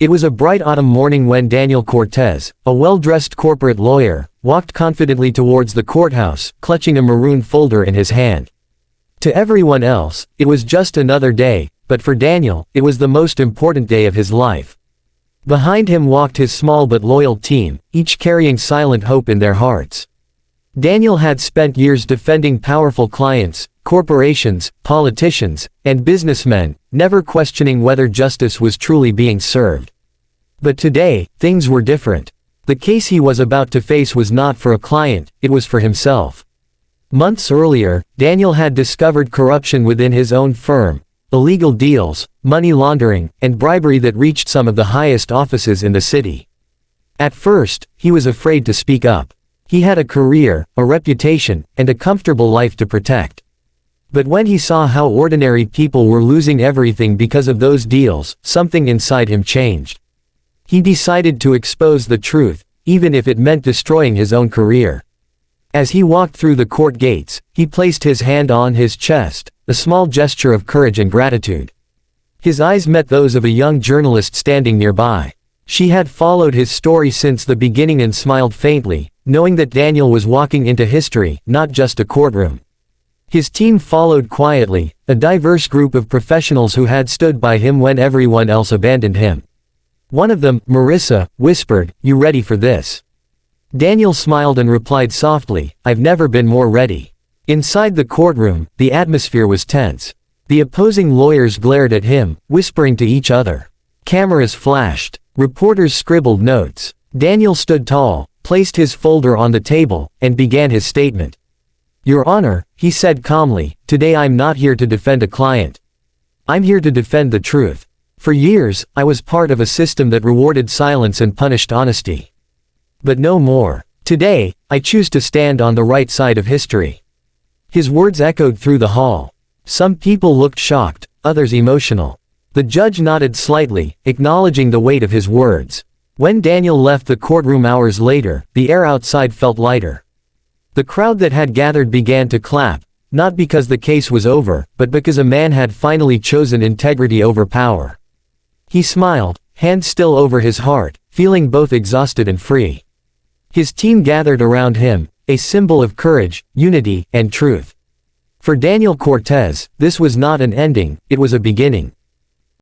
It was a bright autumn morning when Daniel Cortez, a well-dressed corporate lawyer, walked confidently towards the courthouse, clutching a maroon folder in his hand. To everyone else, it was just another day, but for Daniel, it was the most important day of his life. Behind him walked his small but loyal team, each carrying silent hope in their hearts. Daniel had spent years defending powerful clients, corporations, politicians, and businessmen, never questioning whether justice was truly being served. But today, things were different. The case he was about to face was not for a client, it was for himself. Months earlier, Daniel had discovered corruption within his own firm, illegal deals, money laundering, and bribery that reached some of the highest offices in the city. At first, he was afraid to speak up. He had a career, a reputation, and a comfortable life to protect. But when he saw how ordinary people were losing everything because of those deals, something inside him changed. He decided to expose the truth, even if it meant destroying his own career. As he walked through the court gates, he placed his hand on his chest, a small gesture of courage and gratitude. His eyes met those of a young journalist standing nearby. She had followed his story since the beginning and smiled faintly, knowing that Daniel was walking into history, not just a courtroom. His team followed quietly, a diverse group of professionals who had stood by him when everyone else abandoned him. One of them, Marissa, whispered, "You ready for this?" Daniel smiled and replied softly, "I've never been more ready." Inside the courtroom, the atmosphere was tense. The opposing lawyers glared at him, whispering to each other. Cameras flashed. Reporters scribbled notes. Daniel stood tall, placed his folder on the table, and began his statement. "Your Honor," he said calmly, "today I'm not here to defend a client. I'm here to defend the truth. For years, I was part of a system that rewarded silence and punished honesty. But no more. Today, I choose to stand on the right side of history." His words echoed through the hall. Some people looked shocked, others emotional. The judge nodded slightly, acknowledging the weight of his words. When Daniel left the courtroom hours later, the air outside felt lighter. The crowd that had gathered began to clap, not because the case was over, but because a man had finally chosen integrity over power. He smiled, hand still over his heart, feeling both exhausted and free. His team gathered around him, a symbol of courage, unity, and truth. For Daniel Cortez, this was not an ending, it was a beginning.